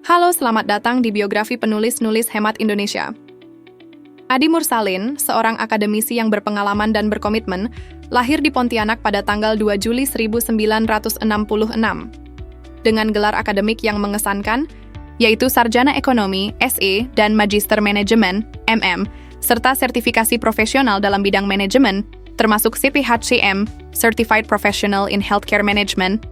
Halo, selamat datang di biografi penulis-nulis hemat Indonesia. Adi Mursalin, seorang akademisi yang berpengalaman dan berkomitmen, lahir di Pontianak pada tanggal 2 Juli 1966. Dengan gelar akademik yang mengesankan, yaitu Sarjana Ekonomi, SE, dan Magister Manajemen, MM, serta sertifikasi profesional dalam bidang manajemen, termasuk CPHCM, Certified Professional in Healthcare Management,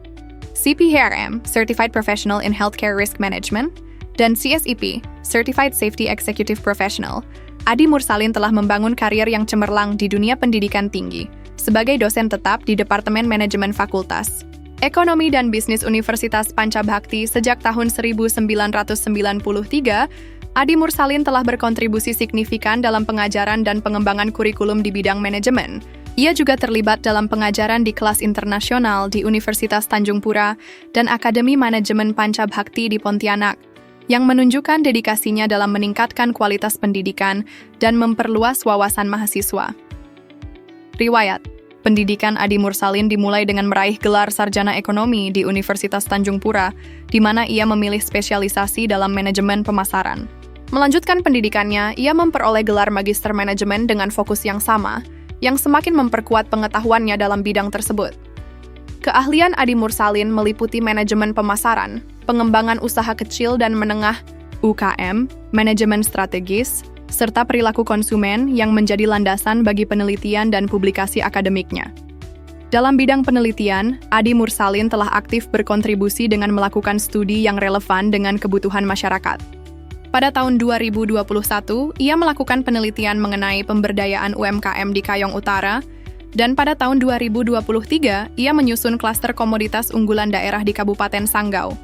CPHRM, Certified Professional in Healthcare Risk Management, dan CSEP, Certified Safety Executive Professional. Adi Mursalin telah membangun karier yang cemerlang di dunia pendidikan tinggi, sebagai dosen tetap di Departemen Manajemen Fakultas Ekonomi dan Bisnis Universitas Pancabakti sejak tahun 1993. Adi Mursalin telah berkontribusi signifikan dalam pengajaran dan pengembangan kurikulum di bidang manajemen. Ia juga terlibat dalam pengajaran di kelas internasional di Universitas Tanjung Pura dan Akademi Manajemen Pancabakti di Pontianak, yang menunjukkan dedikasinya dalam meningkatkan kualitas pendidikan dan memperluas wawasan mahasiswa. Riwayat pendidikan Adi Mursalin dimulai dengan meraih gelar Sarjana Ekonomi di Universitas Tanjung Pura, di mana ia memilih spesialisasi dalam manajemen pemasaran. Melanjutkan pendidikannya, ia memperoleh gelar Magister Manajemen dengan fokus yang sama, yang semakin memperkuat pengetahuannya dalam bidang tersebut. Keahlian Adi Mursalin meliputi manajemen pemasaran, pengembangan usaha kecil dan menengah (UKM), manajemen strategis, serta perilaku konsumen yang menjadi landasan bagi penelitian dan publikasi akademiknya. Dalam bidang penelitian, Adi Mursalin telah aktif berkontribusi dengan melakukan studi yang relevan dengan kebutuhan masyarakat. Pada tahun 2021, ia melakukan penelitian mengenai pemberdayaan UMKM di Kayong Utara, dan pada tahun 2023, ia menyusun klaster komoditas unggulan daerah di Kabupaten Sanggau.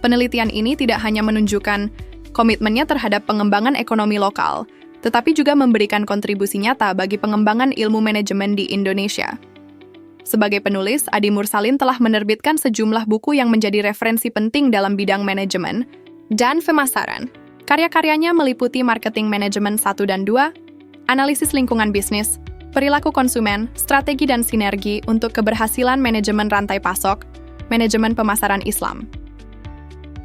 Penelitian ini tidak hanya menunjukkan komitmennya terhadap pengembangan ekonomi lokal, tetapi juga memberikan kontribusi nyata bagi pengembangan ilmu manajemen di Indonesia. Sebagai penulis, Adi Mursalin telah menerbitkan sejumlah buku yang menjadi referensi penting dalam bidang manajemen dan pemasaran. Karya-karyanya meliputi Marketing Manajemen 1 dan 2, Analisis Lingkungan Bisnis, Perilaku Konsumen, Strategi dan Sinergi untuk Keberhasilan Manajemen Rantai Pasok, Manajemen Pemasaran Islam.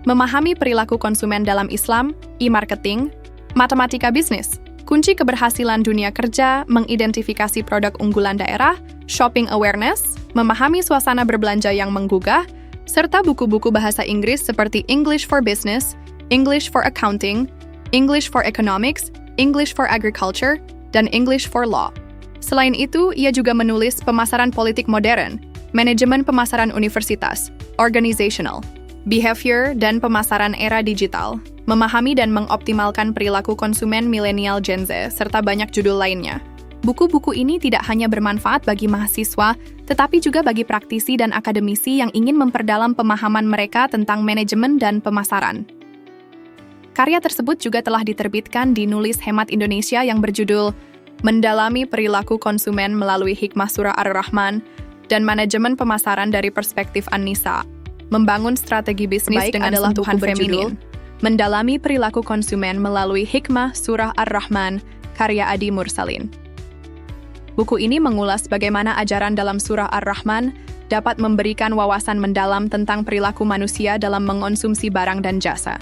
Memahami perilaku konsumen dalam Islam, e-marketing, Matematika Bisnis, Kunci Keberhasilan Dunia Kerja, Mengidentifikasi Produk Unggulan Daerah, Shopping Awareness, Memahami Suasana Berbelanja yang Menggugah, serta buku-buku bahasa Inggris seperti English for Business, English for Accounting, English for Economics, English for Agriculture, dan English for Law. Selain itu, ia juga menulis Pemasaran Politik Modern, Manajemen Pemasaran Universitas, Organizational, Behavior, dan Pemasaran Era Digital, Memahami dan Mengoptimalkan Perilaku Konsumen Milenial Gen Z, serta banyak judul lainnya. Buku-buku ini tidak hanya bermanfaat bagi mahasiswa, tetapi juga bagi praktisi dan akademisi yang ingin memperdalam pemahaman mereka tentang manajemen dan pemasaran. Karya tersebut juga telah diterbitkan di Nulis Hemat Indonesia yang berjudul Mendalami Perilaku Konsumen Melalui Hikmah Surah Ar-Rahman dan Manajemen Pemasaran dari Perspektif An-Nisa, Membangun Strategi Bisnis dengan Sentuhan Feminin. Mendalami Perilaku Konsumen Melalui Hikmah Surah Ar-Rahman, karya Adi Mursalin. Buku ini mengulas bagaimana ajaran dalam Surah Ar-Rahman dapat memberikan wawasan mendalam tentang perilaku manusia dalam mengonsumsi barang dan jasa.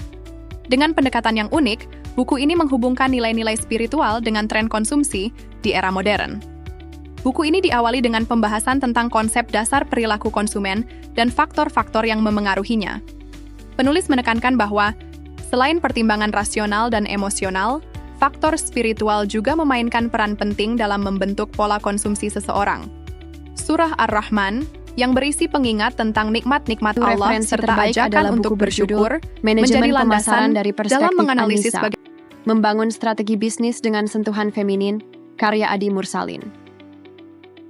Dengan pendekatan yang unik, buku ini menghubungkan nilai-nilai spiritual dengan tren konsumsi di era modern. Buku ini diawali dengan pembahasan tentang konsep dasar perilaku konsumen dan faktor-faktor yang memengaruhinya. Penulis menekankan bahwa, selain pertimbangan rasional dan emosional, faktor spiritual juga memainkan peran penting dalam membentuk pola konsumsi seseorang. Surah Ar-Rahman, yang berisi pengingat tentang nikmat-nikmat Allah serta ajakan untuk bersyukur, menjadi landasan dari dalam menganalisis Membangun Strategi Bisnis dengan Sentuhan Feminin, karya Adi Mursalin.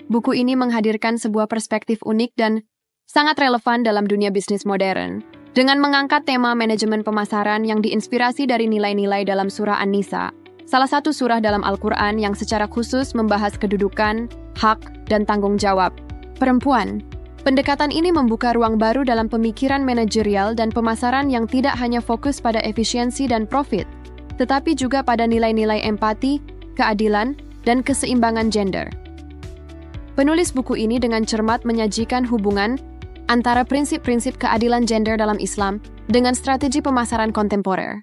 Buku ini menghadirkan sebuah perspektif unik dan sangat relevan dalam dunia bisnis modern, dengan mengangkat tema manajemen pemasaran yang diinspirasi dari nilai-nilai dalam surah An-Nisa, salah satu surah dalam Al-Quran yang secara khusus membahas kedudukan, hak, dan tanggung jawab perempuan. Pendekatan ini membuka ruang baru dalam pemikiran manajerial dan pemasaran yang tidak hanya fokus pada efisiensi dan profit, tetapi juga pada nilai-nilai empati, keadilan, dan keseimbangan gender. Penulis buku ini dengan cermat menyajikan hubungan antara prinsip-prinsip keadilan gender dalam Islam dengan strategi pemasaran kontemporer.